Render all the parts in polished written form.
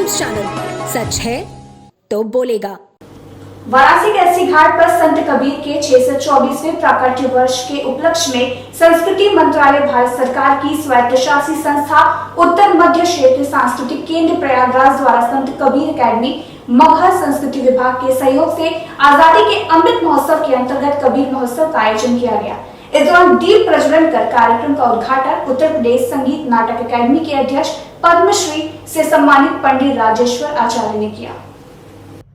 News channel, सच है तो बोलेगा। वाराणसी के अस्सी घाट पर संत कबीर के 624वें प्राकट्य वर्ष के उपलक्ष्य में संस्कृति मंत्रालय भारत सरकार की स्वायत्तशासी संस्था उत्तर मध्य क्षेत्र सांस्कृतिक केंद्र प्रयागराज द्वारा संत कबीर अकेडमी मगहर संस्कृति विभाग के सहयोग से आजादी के अमृत महोत्सव के अंतर्गत कबीर महोत्सव का आयोजन किया गया। इस दौरान दीप प्रज्वलन कर कार्यक्रम का उद्घाटन उत्तर प्रदेश संगीत नाटक अकादमी के अध्यक्ष पद्मश्री से सम्मानित पंडित राजेश्वर आचार्य ने किया।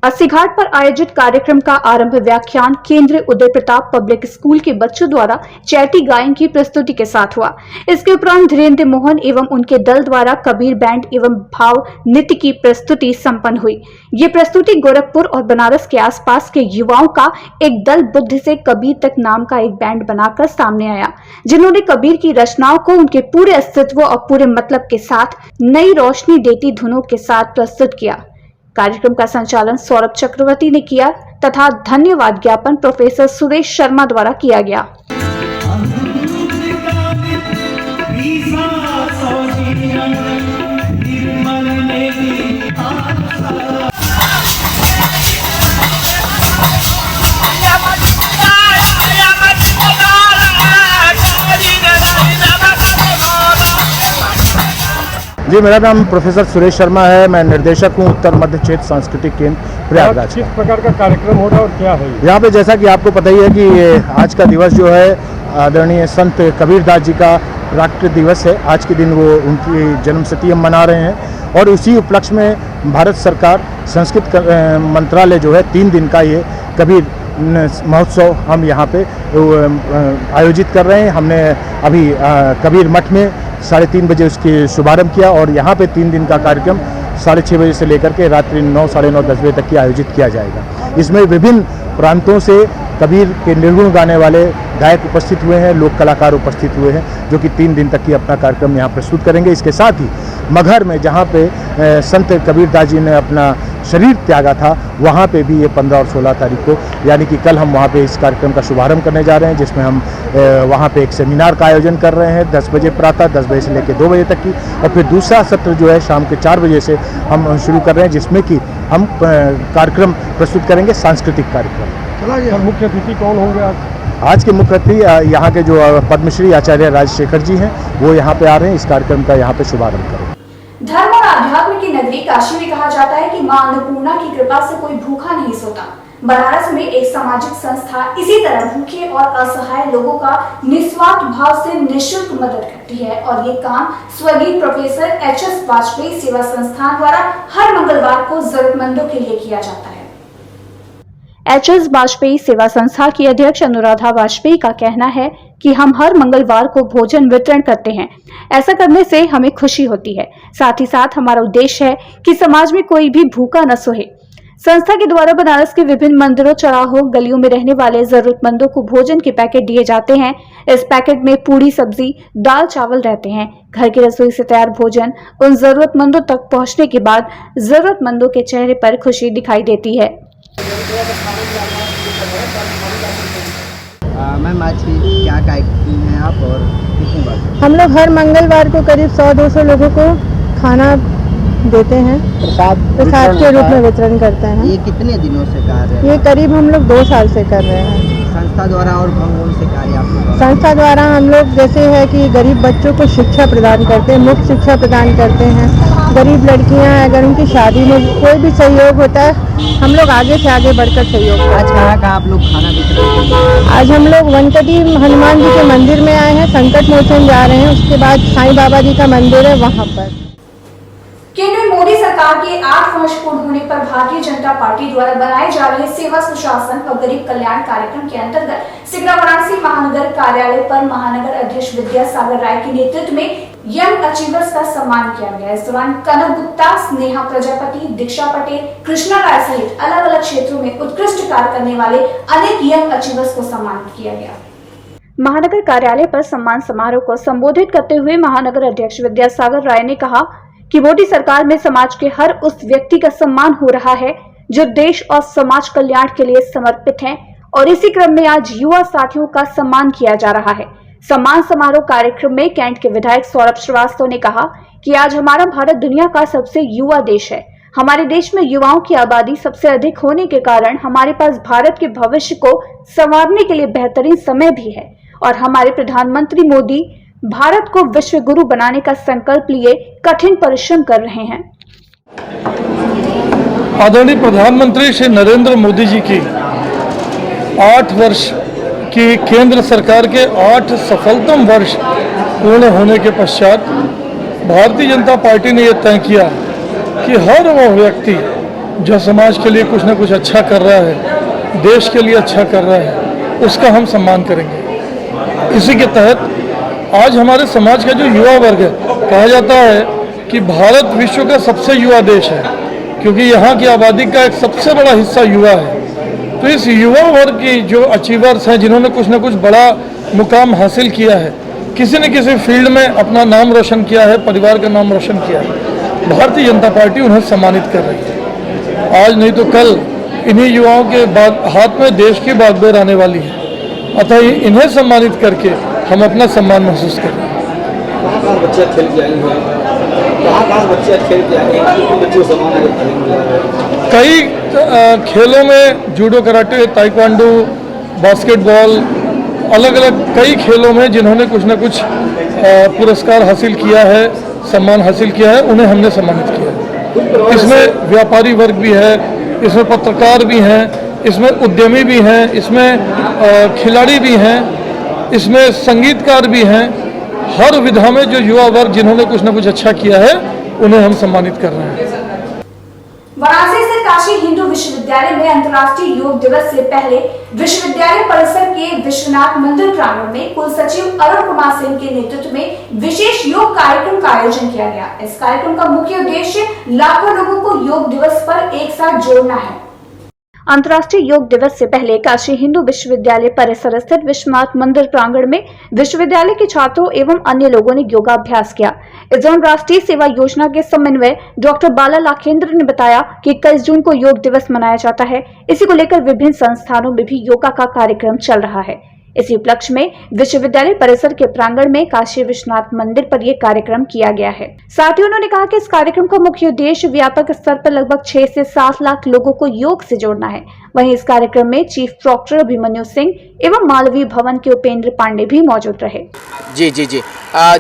अस्सी घाट पर आयोजित कार्यक्रम का आरंभ व्याख्यान केंद्र उदय प्रताप पब्लिक स्कूल के बच्चों द्वारा चैती गायन की प्रस्तुति के साथ हुआ। इसके उपरांत धीरेन्द्र मोहन एवं उनके दल द्वारा कबीर बैंड एवं भाव नृत्य की प्रस्तुति संपन्न हुई। ये प्रस्तुति गोरखपुर और बनारस के आसपास के युवाओं का एक दल बुद्ध से कबीर तक नाम का एक बैंड बनाकर सामने आया, जिन्होंने कबीर की रचनाओं को उनके पूरे अस्तित्व और पूरे मतलब के साथ नई रोशनी देती धुनों के साथ प्रस्तुत किया। कार्यक्रम का संचालन सौरभ चक्रवर्ती ने किया तथा धन्यवाद ज्ञापन प्रोफेसर सुरेश शर्मा द्वारा किया गया। जी, मेरा नाम प्रोफेसर सुरेश शर्मा है। मैं निर्देशक हूँ उत्तर मध्य क्षेत्र सांस्कृतिक केंद्र प्रयागराज। किस प्रकार का कार्यक्रम हो रहा है और क्या है यहाँ पे? जैसा कि आपको पता ही है कि आज का दिवस जो है आदरणीय संत कबीरदास जी का प्राकट्य दिवस है। आज के दिन वो उनकी जन्मशती हम मना रहे हैं और उसी उपलक्ष्य में भारत सरकार संस्कृत मंत्रालय जो है 3 दिन का ये कबीर महोत्सव हम यहाँ पे आयोजित कर रहे हैं। हमने अभी कबीर मठ में 3:30 बजे उसकी शुभारंभ किया और यहाँ पे 3 दिन का कार्यक्रम 6:30 बजे से लेकर के रात्रि 9, 9:30, 10 बजे तक की आयोजित किया जाएगा। इसमें विभिन्न प्रांतों से कबीर के निर्गुण गाने वाले गायक उपस्थित हुए हैं, लोक कलाकार उपस्थित हुए हैं, जो कि 3 दिन तक की अपना कार्यक्रम यहाँ प्रस्तुत करेंगे। इसके साथ ही मगहर में जहाँ पे संत कबीरदास जी ने अपना शरीर त्यागा था, वहाँ पे भी ये 15 और 16 तारीख को यानी कि कल हम वहाँ पे इस कार्यक्रम का शुभारंभ करने जा रहे हैं, जिसमें हम वहाँ पे एक सेमिनार का आयोजन कर रहे हैं 10 बजे प्रातः 10 बजे से लेकर 2 बजे तक की, और फिर दूसरा सत्र जो है शाम के 4 बजे से हम शुरू कर रहे हैं, जिसमें कि हम कार्यक्रम प्रस्तुत करेंगे, सांस्कृतिक कार्यक्रम। मुख्य अतिथि कौन होंगे आज के मुख्य अतिथि यहाँ के जो पद्मश्री आचार्य राजशेखर जी हैं, वो यहाँ पे आ रहे हैं इस कार्यक्रम का यहाँ पे शुभारंभ करेंगे। धर्म और अध्यात्म की नगरी काशी में कहा जाता है कि मां अन्नपूर्णा की कृपा से कोई भूखा नहीं सोता। बनारस में एक सामाजिक संस्था इसी तरह भूखे और असहाय लोगों का निस्वार्थ भाव से निःशुल्क मदद करती है और ये काम स्वर्गीय प्रोफेसर HS वाजपेयी सेवा संस्थान द्वारा हर मंगलवार को जरूरतमंदों के लिए किया जाता है। HS वाजपेयी सेवा संस्था की अध्यक्ष अनुराधा वाजपेयी का कहना है कि हम हर मंगलवार को भोजन वितरण करते हैं। ऐसा करने से हमें खुशी होती है। साथ ही साथ हमारा उद्देश्य है कि समाज में कोई भी भूखा न सोए। संस्था के द्वारा बनारस के विभिन्न मंदिरों, चौराहों, गलियों में रहने वाले जरूरतमंदों को भोजन के पैकेट दिए जाते हैं। इस पैकेट में पूरी, सब्जी, दाल, चावल रहते हैं। घर की रसोई से तैयार भोजन उन जरूरतमंदों तक पहुँचने के बाद जरूरतमंदों के चेहरे पर खुशी दिखाई देती है। मैम, आज क्या कार्यक्रम है आप और कितने बार? हम लोग हर मंगलवार को करीब 100-200 लोगों को खाना देते हैं, प्रसाद के रूप में वितरण करते हैं। ये कितने दिनों से कार्य है? ये करीब हम लोग 2 साल से कर रहे हैं। संस्था द्वारा और कौन से कार्य आपको? संस्था द्वारा हम लोग जैसे है कि गरीब बच्चों को शिक्षा प्रदान करते हैं, मुफ्त शिक्षा प्रदान करते हैं। गरीब लड़कियां अगर उनकी शादी में कोई भी सहयोग होता है, हम लोग आगे से आगे बढ़कर सहयोग करते हैं। आज कहाँ आप लोग खाना वितरण करते हैं? आज हम लोग वनकटी हनुमान जी के मंदिर में आए हैं, संकट मोचन जा रहे हैं, उसके बाद साईं बाबा जी का मंदिर है वहाँ पर। केंद्र में मोदी सरकार के 8 वर्ष पूर्ण होने पर भारतीय जनता पार्टी द्वारा बनाए जा रहे सेवा, सुशासन और गरीब कल्याण कार्यक्रम के अंतर्गत सिगरा वाराणसी महानगर कार्यालय पर महानगर अध्यक्ष विद्यासागर राय के नेतृत्व में यंग अचीवर्स का सम्मान किया गया। इस दौरान कनक गुप्ता, स्नेहा प्रजापति, दीक्षा पटेल, कृष्णा राय सहित अलग अलग क्षेत्रों में उत्कृष्ट कार्य करने वाले अनेक यंग अचीवर्स को सम्मानित किया गया। महानगर कार्यालय पर सम्मान समारोह को संबोधित करते हुए महानगर अध्यक्ष विद्यासागर राय ने कहा कि मोदी सरकार में समाज के हर उस व्यक्ति का सम्मान हो रहा है जो देश और समाज कल्याण के लिए समर्पित हैं और इसी क्रम में आज युवा साथियों का सम्मान किया जा रहा है। सम्मान समारोह कार्यक्रम में कैंट के विधायक सौरभ श्रीवास्तव ने कहा कि आज हमारा भारत दुनिया का सबसे युवा देश है। हमारे देश में युवाओं की आबादी सबसे अधिक होने के कारण हमारे पास भारत के भविष्य को संवारने के लिए बेहतरीन समय भी है और हमारे प्रधानमंत्री मोदी भारत को विश्व गुरु बनाने का संकल्प लिए कठिन परिश्रम कर रहे हैं। आदरणीय प्रधानमंत्री श्री नरेंद्र मोदी जी की 8 वर्ष की केंद्र सरकार के 8 सफलतम वर्ष पूर्ण होने के पश्चात भारतीय जनता पार्टी ने यह तय किया कि हर वो व्यक्ति जो समाज के लिए कुछ न कुछ अच्छा कर रहा है, देश के लिए अच्छा कर रहा है, उसका हम सम्मान करेंगे। इसी के तहत आज हमारे समाज का जो युवा वर्ग है, कहा जाता है कि भारत विश्व का सबसे युवा देश है क्योंकि यहाँ की आबादी का एक सबसे बड़ा हिस्सा युवा है। तो इस युवा वर्ग की जो अचीवर्स हैं, जिन्होंने कुछ न कुछ बड़ा मुकाम हासिल किया है, किसी न किसी फील्ड में अपना नाम रोशन किया है, परिवार का नाम रोशन किया है, भारतीय जनता पार्टी उन्हें सम्मानित कर रही है। आज नहीं तो कल इन्हीं युवाओं के हाथ में देश की बागडोर आने वाली है, अतः इन्हें सम्मानित करके हम अपना सम्मान महसूस कर रहे हैं। कहाँ बच्चे खेल के आएंगे, कहाँ बच्चे खेल के आएंगे, बच्चों सम्मान कई खेलों में जूडो, कराटे, ताइक्वांडो, बास्केटबॉल, अलग अलग कई खेलों में जिन्होंने कुछ न कुछ पुरस्कार हासिल किया है, सम्मान हासिल किया है, उन्हें हमने सम्मानित किया है। इसमें व्यापारी वर्ग भी है, इसमें पत्रकार भी हैं, इसमें उद्यमी भी हैं, इसमें खिलाड़ी भी हैं, इसमें संगीतकार भी हैं। हर विधा में जो युवा वर्ग जिन्होंने कुछ न कुछ अच्छा किया है, उन्हें हम सम्मानित कर रहे हैं। वाराणसी से काशी हिंदू विश्वविद्यालय में अंतर्राष्ट्रीय योग दिवस से पहले विश्वविद्यालय परिसर के विश्वनाथ मंदिर प्रांगण में कुल सचिव अरुण कुमार सिंह के नेतृत्व में विशेष योग कार्यक्रम का आयोजन किया गया। इस कार्यक्रम का मुख्य उद्देश्य लाखों लोगों को योग दिवस पर एक साथ जोड़ना है। अंतर्राष्ट्रीय योग दिवस से पहले काशी हिंदू विश्वविद्यालय परिसर स्थित विश्वनाथ मंदिर प्रांगण में विश्वविद्यालय के छात्रों एवं अन्य लोगों ने योगाभ्यास किया। इस दौरान राष्ट्रीय सेवा योजना के समन्वय डॉक्टर बाला लाखेंद्र ने बताया कि 21 जून को योग दिवस मनाया जाता है। इसी को लेकर विभिन्न संस्थानों में भी योगा का कार्यक्रम चल रहा है। इसी उपलक्ष्य में विश्वविद्यालय परिसर के प्रांगण में काशी विश्वनाथ मंदिर पर यह कार्यक्रम किया गया है। साथ ही उन्होंने कहा कि इस कार्यक्रम का मुख्य उद्देश्य व्यापक स्तर पर लगभग 6 से 7 लाख लोगों को योग से जोड़ना है। वहीं इस कार्यक्रम में चीफ प्रॉक्टर अभिमन्यु सिंह एवं मालवीय भवन के उपेंद्र पांडे भी मौजूद रहे। जी।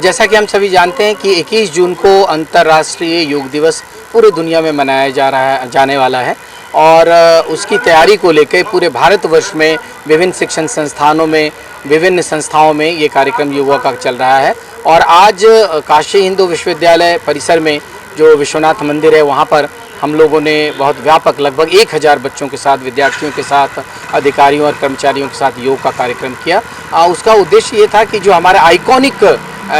जैसा कि हम सभी जानते हैं कि 21 जून को अंतर्राष्ट्रीय योग दिवस पूरी दुनिया में मनाया जाने वाला है और उसकी तैयारी को लेकर पूरे भारतवर्ष में विभिन्न शिक्षण संस्थानों में, विभिन्न संस्थाओं में ये कार्यक्रम योगा का चल रहा है। और आज काशी हिंदू विश्वविद्यालय परिसर में जो विश्वनाथ मंदिर है, वहाँ पर हम लोगों ने बहुत व्यापक लगभग 1000 बच्चों के साथ, विद्यार्थियों के साथ, अधिकारियों और कर्मचारियों के साथ योग का कार्यक्रम किया। उसका उद्देश्य ये था कि जो हमारे आइकॉनिक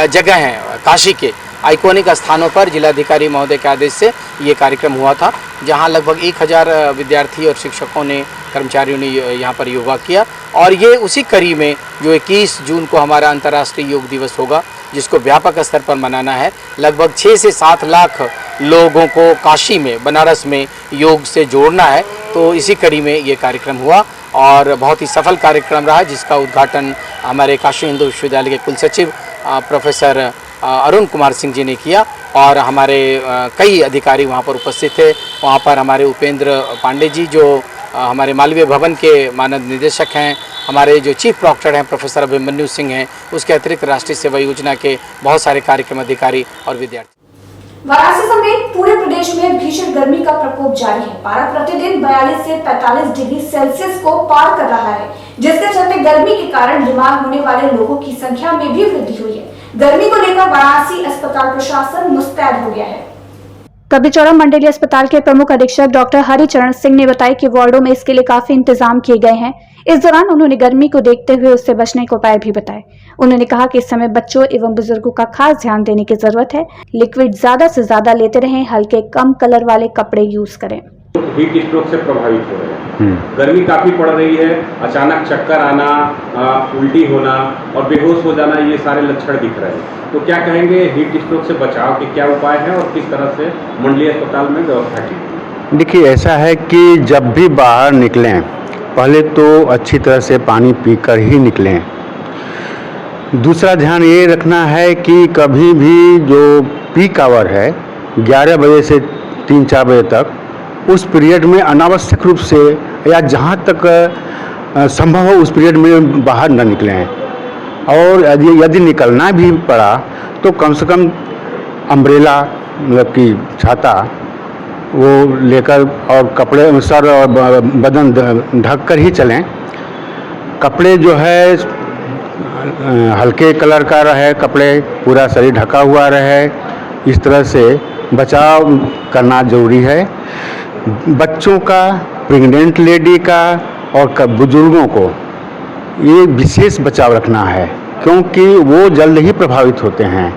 जगह हैं काशी के आइकॉनिक स्थानों पर जिलाधिकारी महोदय के आदेश से ये कार्यक्रम हुआ था, जहां लगभग 1000 विद्यार्थी और शिक्षकों ने, कर्मचारियों ने यहां पर योगा किया। और ये उसी कड़ी में जो 21 जून को हमारा अंतर्राष्ट्रीय योग दिवस होगा, जिसको व्यापक स्तर पर मनाना है, लगभग 6 से 7 लाख लोगों को काशी में, बनारस में योग से जोड़ना है। तो इसी कड़ी में ये कार्यक्रम हुआ और बहुत ही सफल कार्यक्रम रहा, जिसका उद्घाटन हमारे काशी हिंदू विश्वविद्यालय के कुलसचिव प्रोफेसर अरुण कुमार सिंह जी ने किया और हमारे कई अधिकारी वहाँ पर उपस्थित थे। वहाँ पर हमारे उपेंद्र पांडे जी जो हमारे मालवीय भवन के मानद निदेशक हैं, हमारे जो चीफ प्रॉक्टर हैं प्रोफेसर अभिमन्यु सिंह हैं, उसके अतिरिक्त राष्ट्रीय सेवा योजना के बहुत सारे कार्यक्रम अधिकारी और विद्यार्थी। वाराणसी समेत पूरे प्रदेश में भीषण गर्मी का प्रकोप जारी है। पारा प्रतिदिन 42 से 45 डिग्री सेल्सियस को पार कर रहा है, जिसके चलते गर्मी के कारण बीमार होने वाले लोगों की संख्या में भी वृद्धि हुई है। गर्मी को लेकर वाराणसी अस्पताल प्रशासन मुस्तैद हो गया है। कबीरचौड़ा मंडलीय अस्पताल के प्रमुख अधीक्षक डॉक्टर हरिचरण सिंह ने बताया कि वार्डों में इसके लिए काफी इंतजाम किए गए हैं। इस दौरान उन्होंने गर्मी को देखते हुए उससे बचने के उपाय भी बताए। उन्होंने कहा कि इस समय बच्चों एवं बुजुर्गों का खास ध्यान देने की जरूरत है। लिक्विड ज्यादा से ज्यादा लेते रहें, हल्के कम कलर वाले कपड़े यूज करें। हीट स्ट्रोक से प्रभावित हो रहे हैं। गर्मी काफ़ी पड़ रही है, अचानक चक्कर आना, उल्टी होना और बेहोश हो जाना, ये सारे लक्षण दिख रहे हैं। तो क्या कहेंगे, हीट स्ट्रोक से बचाव के क्या उपाय हैं और किस तरह से मंडलीय अस्पताल में व्यवस्था की? देखिए, ऐसा है कि जब भी बाहर निकलें, पहले तो अच्छी तरह से पानी पीकर ही निकलें। दूसरा ध्यान ये रखना है कि कभी भी जो पीक आवर है 11 बजे से 3-4 बजे तक, उस पीरियड में अनावश्यक रूप से या जहाँ तक संभव हो उस पीरियड में बाहर न निकलें। और यदि निकलना भी पड़ा तो कम से कम अम्ब्रेला मतलब कि छाता वो लेकर और कपड़े सर और बदन ढक कर ही चलें। कपड़े जो है हल्के कलर का रहे, कपड़े पूरा शरीर ढका हुआ रहे, इस तरह से बचाव करना ज़रूरी है। बच्चों का, प्रेग्नेंट लेडी का और बुजुर्गों को ये विशेष बचाव रखना है, क्योंकि वो जल्द ही प्रभावित होते हैं।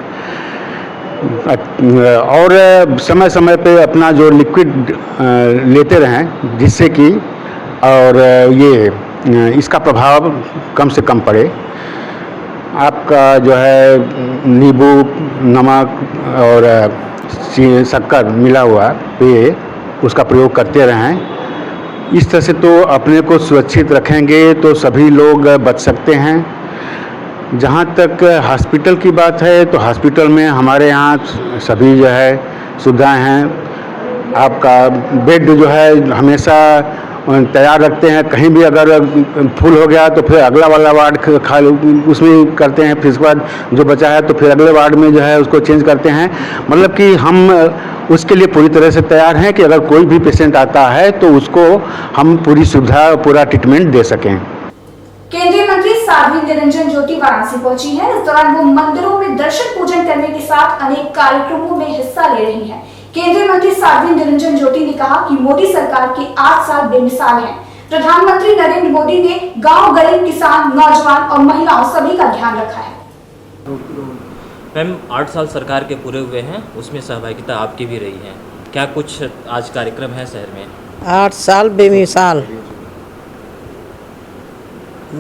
और समय समय पे अपना जो लिक्विड लेते रहें, जिससे कि और ये इसका प्रभाव कम से कम पड़े। आपका जो है नींबू, नमक और शक्कर मिला हुआ पेय, उसका प्रयोग करते रहें। इस तरह से तो अपने को सुरक्षित रखेंगे तो सभी लोग बच सकते हैं। जहाँ तक हॉस्पिटल की बात है तो हॉस्पिटल में हमारे यहाँ सभी जो है सुविधाएं हैं। आपका बेड जो है हमेशा तैयार रखते हैं, कहीं भी अगर फुल हो गया तो फिर अगला वाला वार्ड खाली उसमें करते हैं, फिर उसके बाद जो बचा है तो फिर अगले वार्ड में जो है उसको चेंज करते हैं। मतलब कि हम उसके लिए पूरी तरह से तैयार हैं कि अगर कोई भी पेशेंट आता है तो उसको हम पूरी सुविधा, पूरा ट्रीटमेंट दे सकें। केंद्रीय मंत्री साध्वी निरंजन ज्योति वाराणसी पहुंची हैं। इस दौरान वो मंदिरों में दर्शन पूजन करने के साथ अनेक कार्यक्रमों में हिस्सा ले रही हैं। केंद्रीय मंत्री साध्वी निरंजन ज्योति ने कहा कि मोदी सरकार के 8 साल बेमिसाल हैं। प्रधानमंत्री नरेंद्र मोदी ने गांव, गरीब, किसान, नौजवान और महिलाओं सभी का ध्यान रखा है। मैम 8 साल सरकार के पूरे हुए हैं, उसमें सहभागिता आपकी भी रही है, क्या कुछ आज कार्यक्रम है शहर में? 8 साल बेमिसाल।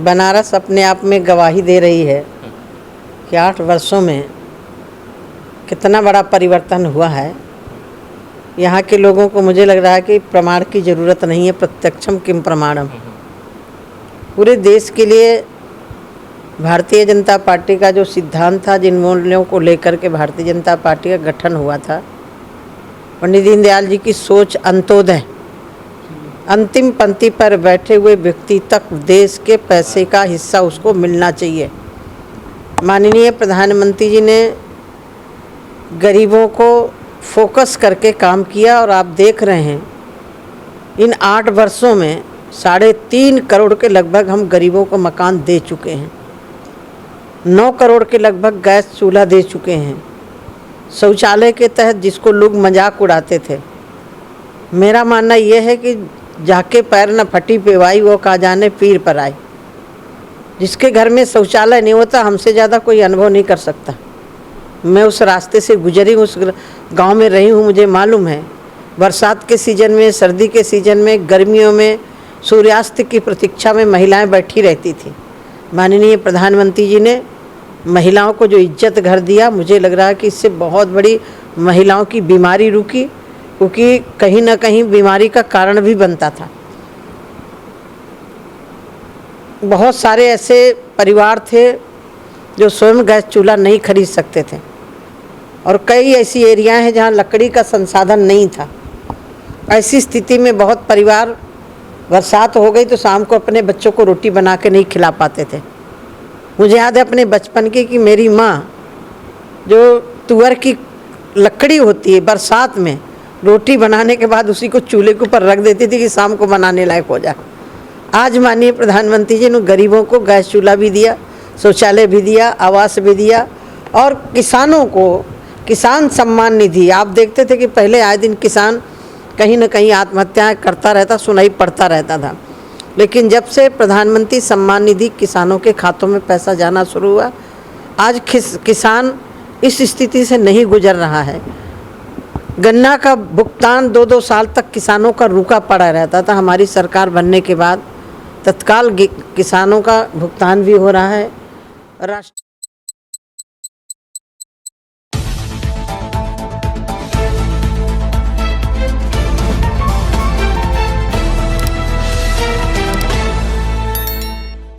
बनारस अपने आप में गवाही दे रही है कि 8 वर्षों में कितना बड़ा परिवर्तन हुआ है। यहाँ के लोगों को मुझे लग रहा है कि प्रमाण की ज़रूरत नहीं है, प्रत्यक्षम किम प्रमाणम। पूरे देश के लिए भारतीय जनता पार्टी का जो सिद्धांत था, जिन मूल्यों को लेकर के भारतीय जनता पार्टी का गठन हुआ था, पंडित दीनदयाल जी की सोच अंत्योदय, अंतिम पंक्ति पर बैठे हुए व्यक्ति तक देश के पैसे का हिस्सा उसको मिलना चाहिए। माननीय प्रधानमंत्री जी ने गरीबों को फोकस करके काम किया और आप देख रहे हैं इन 8 वर्षों में 3.5 करोड़ के लगभग हम गरीबों को मकान दे चुके हैं। 9 करोड़ के लगभग गैस चूल्हा दे चुके हैं। शौचालय के तहत जिसको लोग मजाक उड़ाते थे, मेरा मानना यह है कि जाके पैर न फटी पेवाई वो का जाने पीर पर आई। जिसके घर में शौचालय नहीं होता, हमसे ज़्यादा कोई अनुभव नहीं कर सकता। मैं उस रास्ते से गुजरी हूँ, उस गांव में रही हूँ, मुझे मालूम है। बरसात के सीज़न में, सर्दी के सीज़न में, गर्मियों में सूर्यास्त की प्रतीक्षा में महिलाएं बैठी रहती थी। माननीय प्रधानमंत्री जी ने महिलाओं को जो इज्जत घर दिया, मुझे लग रहा है कि इससे बहुत बड़ी महिलाओं की बीमारी रुकी, क्योंकि कहीं ना कहीं बीमारी का कारण भी बनता था। बहुत सारे ऐसे परिवार थे जो स्वयं गैस चूल्हा नहीं खरीद सकते थे, और कई ऐसी एरिया हैं जहां लकड़ी का संसाधन नहीं था। ऐसी स्थिति में बहुत परिवार, बरसात हो गई तो शाम को अपने बच्चों को रोटी बना के नहीं खिला पाते थे। मुझे याद है अपने बचपन की कि मेरी माँ जो तुअर की लकड़ी होती है, बरसात में रोटी बनाने के बाद उसी को चूल्हे के ऊपर रख देती थी कि शाम को बनाने लायक हो जाए। आज माननीय प्रधानमंत्री जी ने गरीबों को गैस चूल्हा भी दिया, शौचालय भी दिया, आवास भी दिया, और किसानों को किसान सम्मान निधि। आप देखते थे कि पहले आए दिन किसान कहीं ना कहीं आत्महत्याएं करता रहता, सुनाई पड़ता रहता था, लेकिन जब से प्रधानमंत्री सम्मान निधि किसानों के खातों में पैसा जाना शुरू हुआ, आज किसान इस स्थिति से नहीं गुजर रहा है। गन्ना का भुगतान 2-2 साल तक किसानों का रुका पड़ा रहता था। हमारी सरकार बनने के बाद तत्काल किसानों का भुगतान भी हो रहा है। राष्ट्र